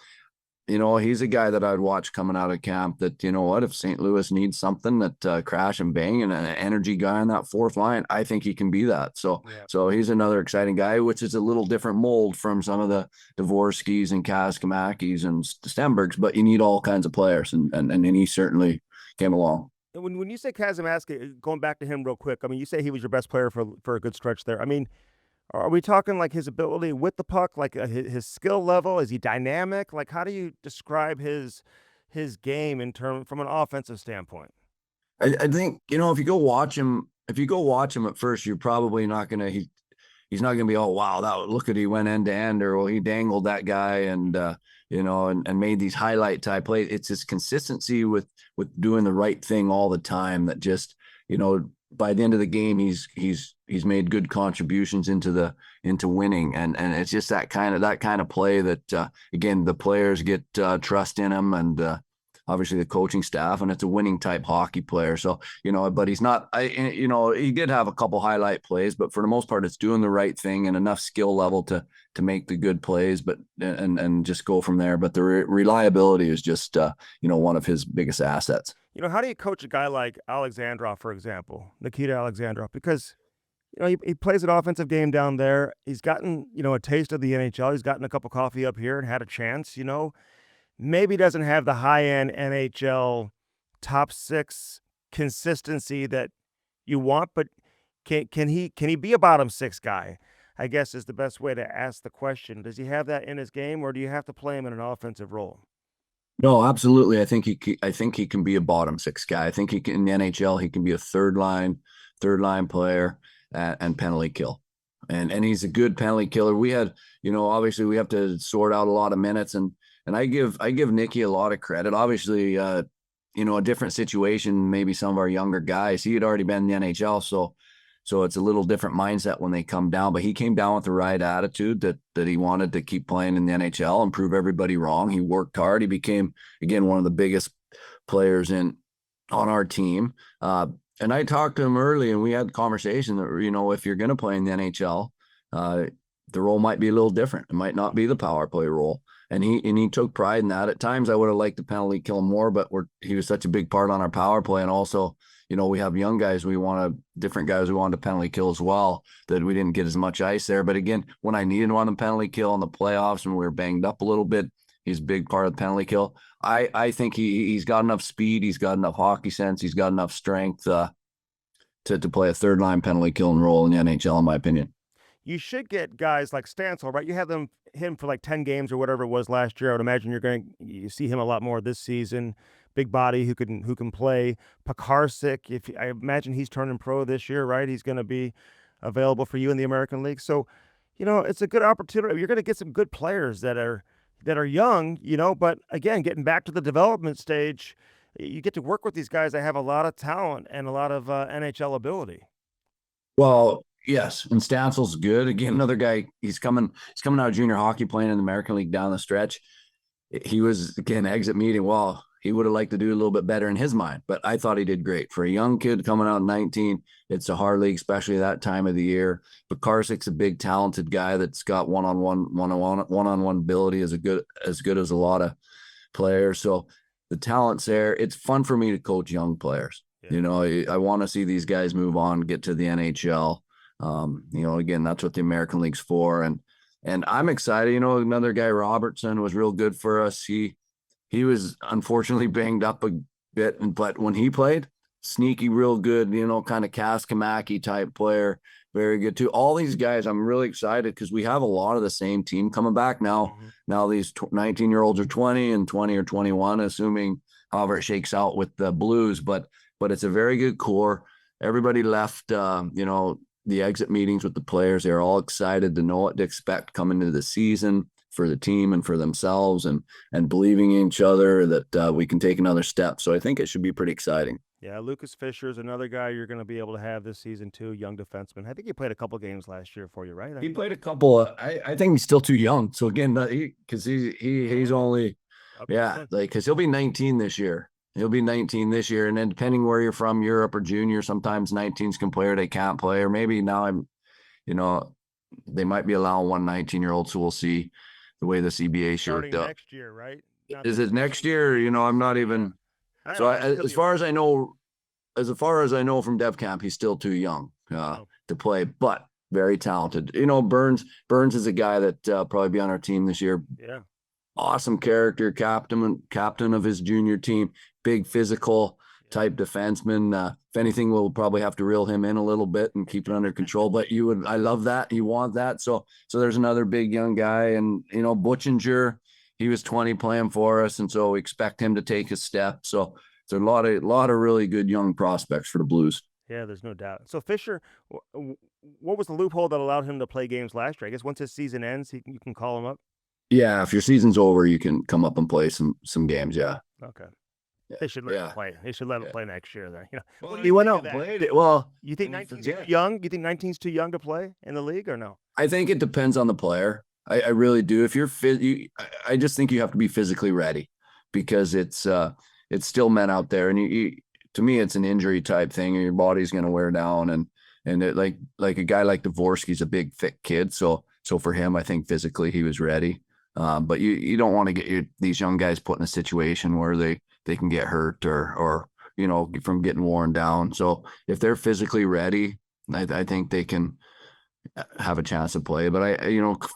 he's a guy that I'd watch coming out of camp, that, if St. Louis needs something, that crash and bang and an energy guy on that fourth line, I think he can be that. So, yeah. So he's another exciting guy, which is a little different mold from some of the Dvorskys and Kaskamakis and Stenbergs, but you need all kinds of players, and he certainly came along. When you say Kazimaski, going back to him real quick, I mean, you say he was your best player for a good stretch there. I mean, are we talking like his ability with the puck, like his skill level? Is he dynamic? Like, how do you describe his game from an offensive standpoint? I think, if you go watch him at first, you're probably not gonna. He's not gonna be, oh wow, look at, he went end to end, or well, he dangled that guy and and made these highlight type plays. It's his consistency with doing the right thing all the time that just, by the end of the game, he's made good contributions into winning, and it's just that kind of play that again, the players get trust in him, and obviously the coaching staff, and it's a winning type hockey player. So but he's not. He did have a couple highlight plays, but for the most part, it's doing the right thing and enough skill level to make the good plays, but and just go from there. But the reliability is just one of his biggest assets. How do you coach a guy like Alexandrov, for example, Nikita Alexandrov? Because, he plays an offensive game down there. He's gotten, a taste of the NHL. He's gotten a cup of coffee up here and had a chance, Maybe doesn't have the high-end NHL top six consistency that you want, but can he be a bottom six guy? I guess is the best way to ask the question. Does he have that in his game, or do you have to play him in an offensive role? No, absolutely. I think he can be a bottom six guy. I think he can, in the NHL, he can be a third line player and penalty kill. And he's a good penalty killer. We had, obviously we have to sort out a lot of minutes, and I give Nicky a lot of credit. Obviously, a different situation, maybe some of our younger guys. He had already been in the NHL, so it's a little different mindset when they come down, but he came down with the right attitude that he wanted to keep playing in the NHL and prove everybody wrong. He worked hard. He became, again, one of the biggest players on our team. And I talked to him early, and we had a conversation that, if you're going to play in the NHL, the role might be a little different. It might not be the power play role. And he took pride in that. At times I would have liked the penalty kill more, but he was such a big part on our power play. And also, we have young guys. Different guys we wanted to penalty kill as well, that we didn't get as much ice there. But again, when I needed one to penalty kill in the playoffs and we were banged up a little bit, He's a big part of the penalty kill. I think he's got enough speed. He's got enough hockey sense. He's got enough strength to play a third line penalty killing role in the NHL, in my opinion. You should get guys like Stansel, right? You had him for like 10 games or whatever it was last year. I would imagine you see him a lot more this season. Big body who can play. Pekarsik, I imagine he's turning pro this year, right? He's going to be available for you in the American League. So, it's a good opportunity. You're going to get some good players that are young, but again, getting back to the development stage, you get to work with these guys that have a lot of talent and a lot of NHL ability. Well, yes, and Stansel's good. Again, another guy. He's coming out of junior hockey, playing in the American League down the stretch. He was, again, exit meeting. Well, he would have liked to do a little bit better in his mind, but I thought he did great for a young kid coming out at 19. It's a hard league, especially that time of the year. But Karsik's a big, talented guy that's got one-on-one ability as good as a lot of players. So the talent's there. It's fun for me to coach young players. Yeah. I want to see these guys move on, get to the NHL. Again, that's what the American League's for. And I'm excited. Another guy, Robertson, was real good for us. He was unfortunately banged up a bit, but when he played, sneaky, real good, kind of Kaskamaki type player. Very good too. All these guys, I'm really excited because we have a lot of the same team coming back now. Mm-hmm. Now these 19-year-olds are 20 and 20 or 21, assuming however it shakes out with the Blues. But it's a very good core. Everybody left, the exit meetings with the players. They're all excited to know what to expect coming into the season for the team and for themselves, and believing in each other that we can take another step. So I think it should be pretty exciting. Yeah, Lucas Fisher is another guy you're going to be able to have this season too, young defenseman. I think he played a couple games last year for you, right? He played a couple. I think he's still too young. So again, because he's only, because he'll be 19 this year. He'll be 19 this year, and then depending where you're from, Europe or junior, sometimes 19s can play or they can't play, or maybe now they might be allowing one 19-year-old. So we'll see the way the CBA shirked up. Next year, right? Is it next year? I'm not even. So as far as I know from Dev Camp, he's still too young to play, but very talented. Burns is a guy that probably be on our team this year. Yeah. Awesome character, captain of his junior team, big physical type defenseman. If anything, we'll probably have to reel him in a little bit and keep it under control. But I love that. You want that. So there's another big young guy, and Butchinger, he was 20 playing for us, and so we expect him to take a step. So there's a lot of really good young prospects for the Blues. Yeah, there's no doubt. So Fisher, what was the loophole that allowed him to play games last year? I guess once his season ends, you can call him up. Yeah, if your season's over, you can come up and play some games. Yeah. Okay. Yeah. They should let him play. They should let him play next year. Then Well, he went out and played it. Well, you think 19's too young? You think 19's too young to play in the league or no? I think it depends on the player. I really do. If you're fit, I just think you have to be physically ready, because it's still men out there, and to me, it's an injury type thing, and your body's going to wear down, and it, like a guy like Dvorsky's a big thick kid, so for him, I think physically he was ready. But you don't want to get these young guys put in a situation where they can get hurt or from getting worn down. So if they're physically ready, I think they can have a chance to play. But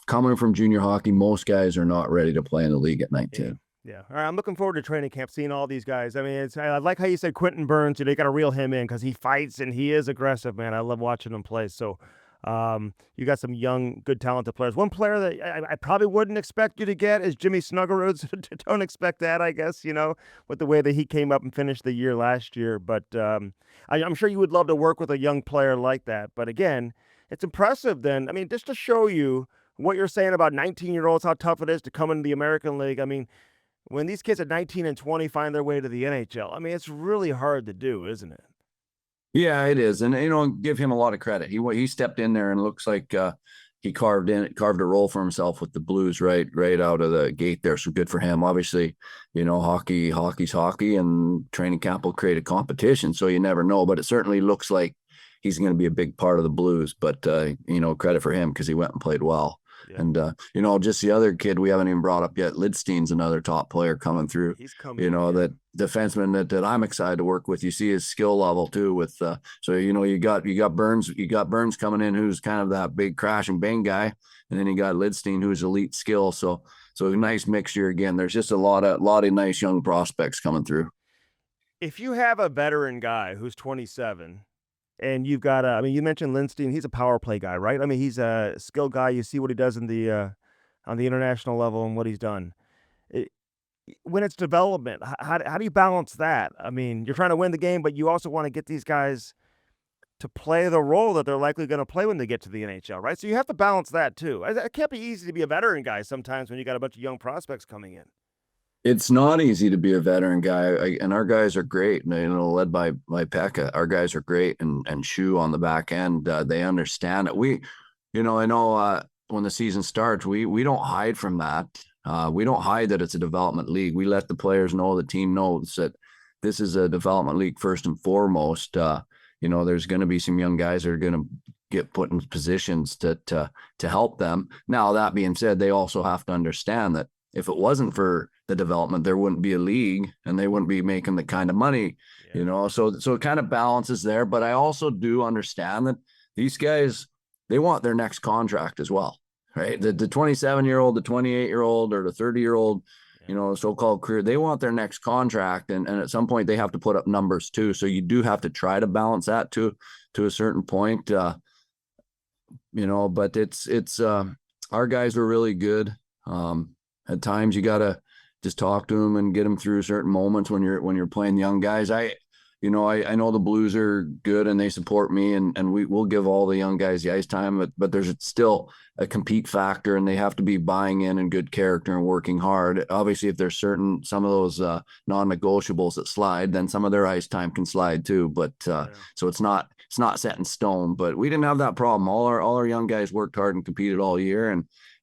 coming from junior hockey, most guys are not ready to play in the league at 19. Yeah. All right. I'm looking forward to training camp, seeing all these guys. I mean, I like how you said Quentin Burns. You got to reel him in because he fights and he is aggressive, man. I love watching him play. So you got some young, good, talented players. One player that I probably wouldn't expect you to get is Jimmy Snuggerud. Don't expect that, I guess, with the way that he came up and finished the year last year. But I'm sure you would love to work with a young player like that. But again, it's impressive then. I mean, just to show you what you're saying about 19-year-olds, how tough it is to come into the American League. I mean, when these kids at 19 and 20 find their way to the NHL, I mean, it's really hard to do, isn't it? Yeah, it is. And, give him a lot of credit. He stepped in there and it looks like he carved a role for himself with the Blues right out of the gate there. So good for him. Obviously, hockey's hockey, and training camp will create a competition. So you never know, but it certainly looks like he's going to be a big part of the Blues. But, credit for him because he went and played well. Yeah. And, just the other kid we haven't even brought up yet, Lidstein's another top player coming through. He's coming. That defenseman that I'm excited to work with. You see his skill level too with, you got Burns coming in, who's kind of that big crash and bang guy. And then you got Lidstein, who's elite skill. So a nice mixture again. There's just a lot of nice young prospects coming through. If you have a veteran guy who's 27 and you've got I mean, you mentioned Lindstein, he's a power play guy, right? I mean, he's a skilled guy. You see what he does in the on the international level and what he's done. It, when it's development, how do you balance that? I mean, you're trying to win the game, but you also want to get these guys to play the role that they're likely going to play when they get to the NHL, right? So you have to balance that too. It can't be easy to be a veteran guy sometimes when you got a bunch of young prospects coming in. It's not easy to be a veteran guy, and our guys are great. Led by Pekka, our guys are great, and Shu on the back end, they understand it. I know when the season starts, we don't hide from that. We don't hide that it's a development league. We let the players know, the team knows that this is a development league first and foremost. There's going to be some young guys that are going to get put in positions to help them. Now, that being said, they also have to understand that if it wasn't for the development, there wouldn't be a league and they wouldn't be making the kind of money, so it kind of balances there. But I also do understand that these guys, they want their next contract as well, right? The 27-year-old, the 28-year-old, or the 30-year-old, so-called career, they want their next contract. And at some point they have to put up numbers too. So you do have to try to balance that to a certain point, but it's our guys are really good. At times you got to just talk to them and get them through certain moments when you're playing young guys. I know the Blues are good and they support me, and we'll give all the young guys the ice time, but there's still a compete factor, and they have to be buying in and good character and working hard. Obviously, if there's some of those non-negotiables that slide, then some of their ice time can slide too. But so it's not set in stone. But we didn't have that problem. All our young guys worked hard and competed all year,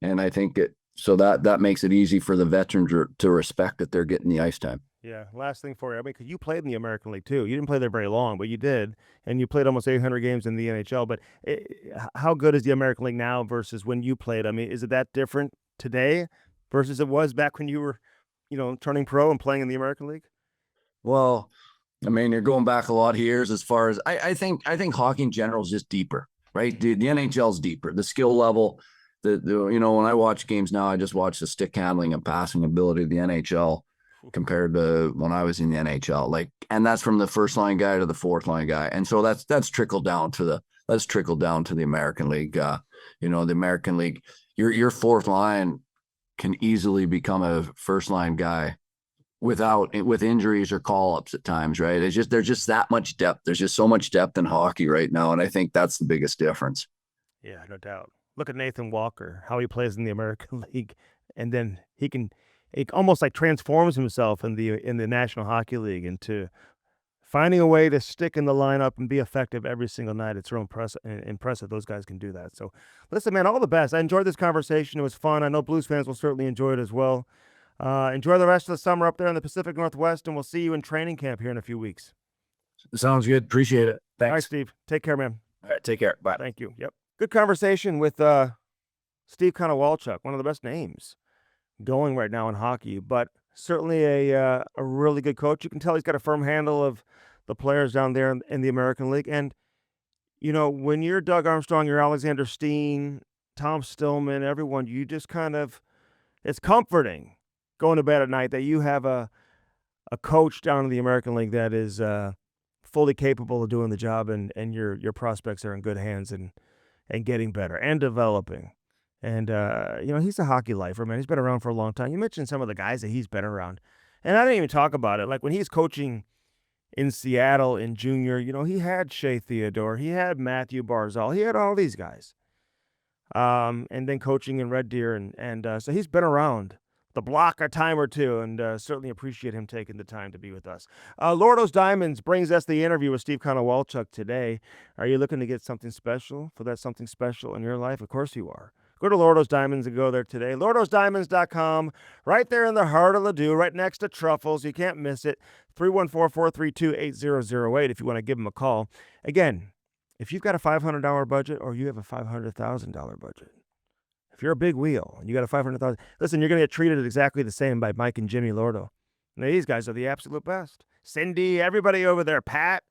and I think so that makes it easy for the veterans to respect that they're getting the ice time. Yeah. Last thing for you. I mean, because you played in the American League too. You didn't play there very long, but you did, and you played almost 800 games in the NHL. But how good is the American League now versus when you played? I mean, is it that different today versus it was back when you were, turning pro and playing in the American League? Well, I mean, you're going back a lot of years as far as I think hockey in general is just deeper, right? The NHL is deeper. The skill level, when I watch games now, I just watch the stick handling and passing ability of the NHL compared to when I was in the NHL. And that's from the first line guy to the fourth line guy. And so that's trickled down to the American League. The American League, your fourth line can easily become a first line guy with injuries or call-ups at times, right? There's just that much depth. There's just so much depth in hockey right now, and I think that's the biggest difference. Yeah, no doubt. Look at Nathan Walker, how he plays in the American League, and then he almost like transforms himself in the National Hockey League into finding a way to stick in the lineup and be effective every single night. It's real impressive. Those guys can do that. So, listen, man, all the best. I enjoyed this conversation. It was fun. I know Blues fans will certainly enjoy it as well. Enjoy the rest of the summer up there in the Pacific Northwest, and we'll see you in training camp here in a few weeks. Sounds good. Appreciate it. Thanks. All right, Steve. Take care, man. All right, take care. Bye. Thank you. Yep. Good conversation with Steve Konowalchuk, one of the best names going right now in hockey, but certainly a really good coach. You can tell he's got a firm handle of the players down there in the American League. And, when you're Doug Armstrong, you're Alexander Steen, Tom Stillman, everyone, you just it's comforting going to bed at night that you have a coach down in the American League that is fully capable of doing the job, and your prospects are in good hands and getting better and developing. And, he's a hockey lifer, man. He's been around for a long time. You mentioned some of the guys that he's been around, and I didn't even talk about it. Like when he's coaching in Seattle in junior, he had Shea Theodore, he had Matthew Barzal, he had all these guys. And then coaching in Red Deer, and so he's been around the block a time or two, and certainly appreciate him taking the time to be with us. Lordo's Diamonds brings us the interview with Steve Kowalchuk today. Are you looking to get something special for that something special in your life? Of course you are. Go to Lordo's Diamonds and go there today. LordosDiamonds.com, right there in the heart of Ladue, right next to Truffles. You can't miss it. 314-432-8008 if you want to give them a call. Again, if you've got a $500 budget or you have a $500,000 budget, if you're a big wheel and you got a $500,000, listen, you're going to get treated exactly the same by Mike and Jimmy Lordo. Now, these guys are the absolute best. Cindy, everybody over there, Pat.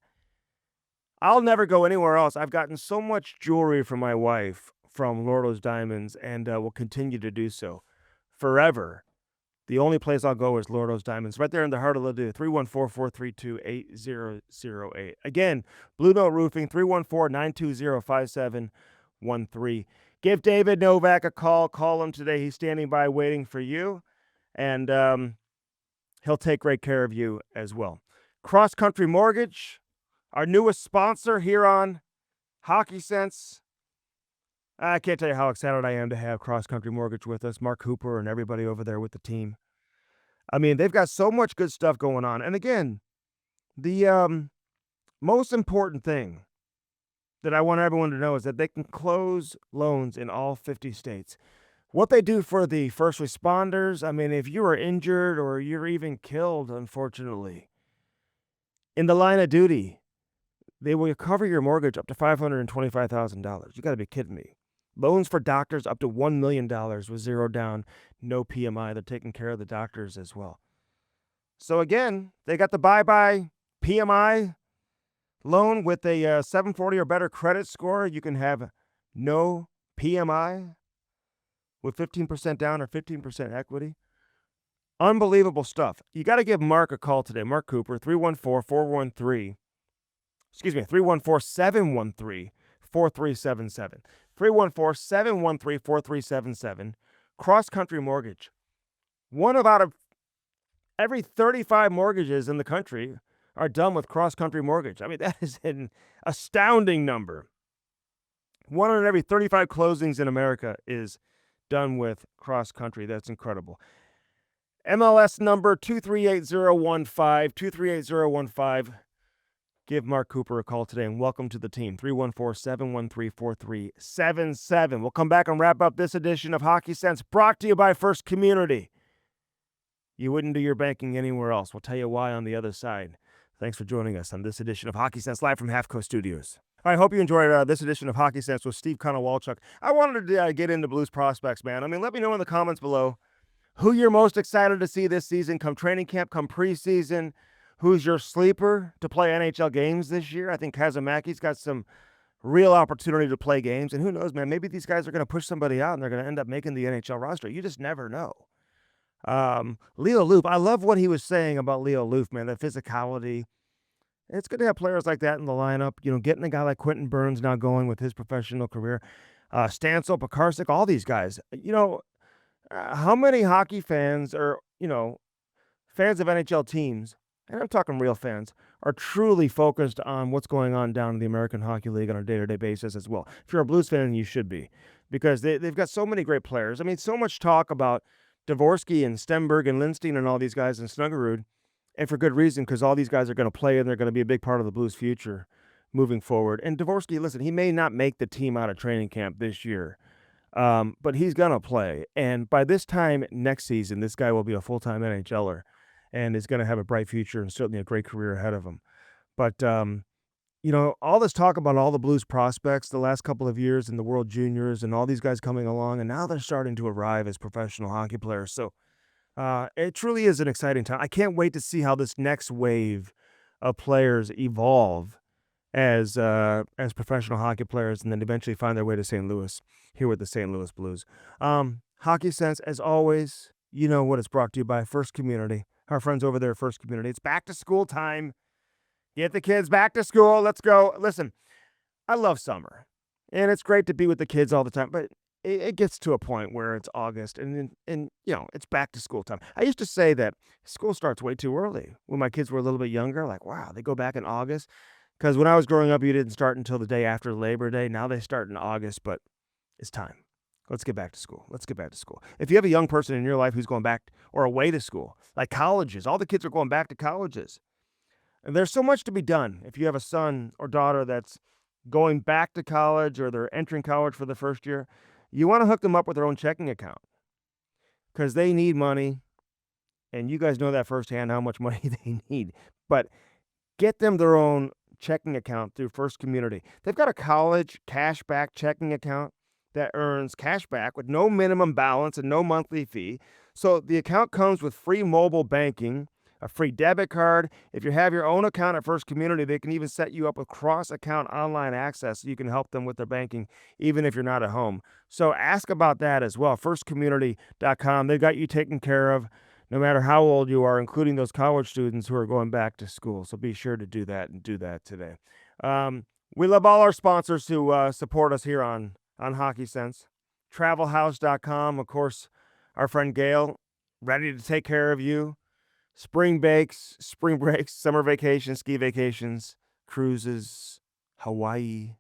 I'll never go anywhere else. I've gotten so much jewelry from my wife from Lordo's Diamonds, and will continue to do so. forever, the only place I'll go is Lordo's Diamonds, right there in the heart of Ladue, 314-432-8008. Again, Blue Note Roofing, 314-920-5713. Give David Novak a call. Call him today. He's standing by waiting for you, and he'll take great care of you as well. Cross Country Mortgage, our newest sponsor here on Hockey Sense. I can't tell you how excited I am to have Cross Country Mortgage with us, Mark Cooper and everybody over there with the team. I mean, they've got so much good stuff going on. And again, the most important thing that I want everyone to know is that they can close loans in all 50 states. What they do for the first responders, I mean, if you are injured or you're even killed, unfortunately, in the line of duty, they will cover your mortgage up to $525,000. You got to be kidding me. Loans for doctors up to $1 million with zero down, no PMI. They're taking care of the doctors as well. So again, they got the bye-bye PMI loan with a 740 or better credit score. You can have no PMI with 15% down or 15% equity. Unbelievable stuff. You got to give Mark a call today. Mark Cooper, 314-713-4377. 314-713-4377. Cross Country Mortgage. One out of every 35 mortgages in the country are done with Cross Country Mortgage. I mean, that is an astounding number. One out of every 35 closings in America is done with Cross Country. That's incredible. MLS number 238015, 238015. Give Mark Cooper a call today and welcome to the team, 314-713-4377. We'll come back and wrap up this edition of Hockey Sense, brought to you by First Community. You wouldn't do your banking anywhere else. We'll tell you why on the other side. Thanks for joining us on this edition of Hockey Sense, live from Half Coast Studios. I hope you enjoyed this edition of Hockey Sense with Steve Konowalchuk. I wanted to get into Blues prospects, man. I mean, let me know in the comments below who you're most excited to see this season, come training camp, come preseason. Who's your sleeper to play NHL games this year? I think Kazimaki's got some real opportunity to play games. And who knows, man, maybe these guys are going to push somebody out and they're going to end up making the NHL roster. You just never know. Leo Loop, I love what he was saying about Leo Loop, man, the physicality. It's good to have players like that in the lineup. You know, getting a guy like Quentin Burns now going with his professional career. Stancil, Pekarsik, all these guys. You know, how many hockey fans or, you know, fans of NHL teams, and I'm talking real fans, are truly focused on what's going on down in the American Hockey League on a day-to-day basis as well. If you're a Blues fan, you should be, because they've got so many great players. I mean, so much talk about Dvorsky and Stenberg and Lindstein and all these guys in Snuggerud, and for good reason, because all these guys are going to play and they're going to be a big part of the Blues' future moving forward. And Dvorsky, listen, he may not make the team out of training camp this year, but he's going to play. And by this time next season, this guy will be a full-time NHLer. And is going to have a bright future and certainly a great career ahead of him. But, you know, all this talk about all the Blues prospects the last couple of years in the World Juniors and all these guys coming along, and now they're starting to arrive as professional hockey players. So it truly is an exciting time. I can't wait to see how this next wave of players evolve as professional hockey players and then eventually find their way to St. Louis here with the St. Louis Blues. Hockey Sense, as always, you know what it's brought to you by First Community. Our friends over there at First Community. It's back to school time. Get the kids back to school. Let's go. Listen, I love summer, and it's great to be with the kids all the time, but it gets to a point where it's August, and you know, it's back to school time. I used to say that school starts way too early. When my kids were a little bit younger, like, wow, they go back in August. Because when I was growing up, you didn't start until the day after Labor Day. Now they start in August, but it's time. Let's get back to school. Let's get back to school. If you have a young person in your life who's going back or away to school, like colleges, all the kids are going back to colleges. And there's so much to be done. If you have a son or daughter that's going back to college or they're entering college for the first year, you want to hook them up with their own checking account because they need money. And you guys know that firsthand, how much money they need. But get them their own checking account through First Community. They've got a college cashback checking account that earns cash back with no minimum balance and no monthly fee. So the account comes with free mobile banking, a free debit card. If you have your own account at First Community, they can even set you up with cross-account online access so you can help them with their banking even if you're not at home. So ask about that as well. firstcommunity.com. They've got you taken care of no matter how old you are, including those college students who are going back to school. So be sure to do that and do that today. We love all our sponsors who support us here on Hockey Sense. Travelhouse.com, of course, our friend Gail, ready to take care of you. Spring breaks, summer vacations, ski vacations, cruises, Hawaii,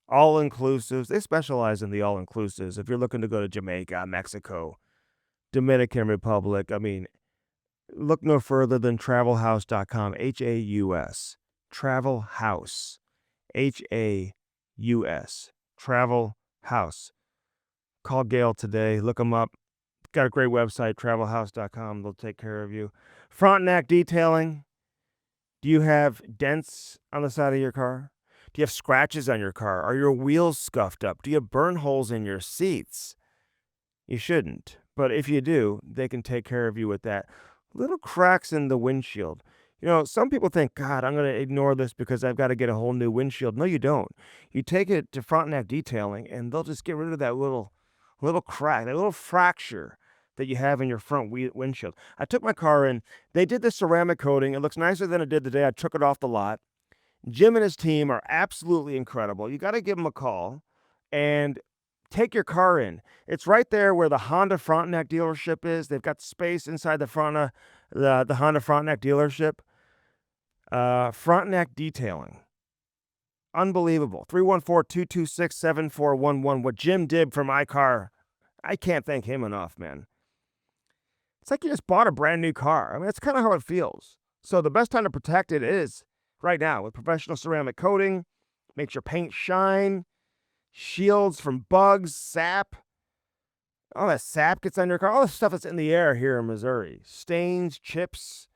all-inclusives. They specialize in the all-inclusives. If you're looking to go to Jamaica, Mexico, Dominican Republic, I mean, look no further than travelhouse.com, H-A-U-S, Travel House, H-A-U-S, Travel House. Call Gail today. Look them up. Got a great website, travelhouse.com. They'll take care of you. Frontenac Detailing. Do you have dents on the side of your car? Do you have scratches on your car? Are your wheels scuffed up? Do you have burn holes in your seats? You shouldn't. But if you do, they can take care of you with that. Little cracks in the windshield. You know, some people think, God, I'm going to ignore this because I've got to get a whole new windshield. No, you don't. You take it to Frontenac Detailing, and they'll just get rid of that little crack, that little fracture that you have in your front windshield. I took my car in. They did the ceramic coating. It looks nicer than it did the day I took it off the lot. Jim and his team are absolutely incredible. You got to give them a call and take your car in. It's right there where the Honda Frontenac dealership is. They've got space inside the front of the Honda Frontenac dealership. Frontenac Detailing. Unbelievable. 314-226-7411. What Jim did for my car, I can't thank him enough, man. It's like you just bought a brand new car. I mean, that's kind of how it feels. So the best time to protect it is right now with professional ceramic coating. Makes your paint shine. Shields from bugs, sap. All that sap gets on your car. All the stuff that's in the air here in Missouri. Stains, chips.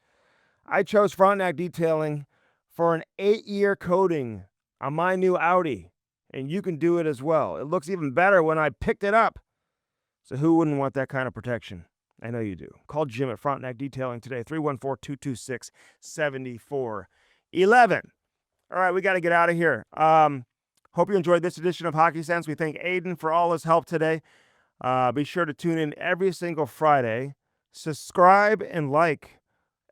I chose Frontenac Detailing for an 8-year coating on my new Audi. And you can do it as well. It looks even better when I picked it up. So who wouldn't want that kind of protection? I know you do. Call Jim at Frontenac Detailing today, 314-226-7411. All right, we got to get out of here. Hope you enjoyed this edition of Hockey Sense. We thank Aiden for all his help today. Be sure to tune in every single Friday. Subscribe and like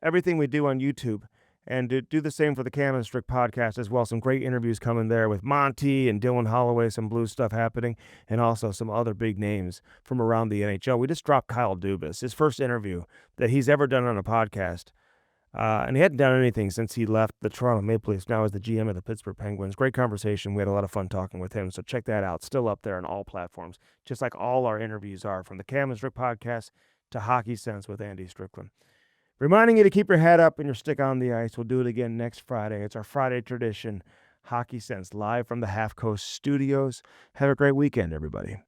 everything we do on YouTube. And do the same for the Cam and Strick podcast as well. Some great interviews coming there with Monty and Dylan Holloway, some Blues stuff happening, and also some other big names from around the NHL. We just dropped Kyle Dubas, his first interview that he's ever done on a podcast. And he hadn't done anything since he left the Toronto Maple Leafs, now as the GM of the Pittsburgh Penguins. Great conversation. We had a lot of fun talking with him, so check that out. Still up there on all platforms, just like all our interviews are, from the Cam and Strick podcast to Hockey Sense with Andy Strickland. Reminding you to keep your head up and your stick on the ice. We'll do it again next Friday. It's our Friday tradition, Hockey Sense, live from the Half Coast Studios. Have a great weekend, everybody.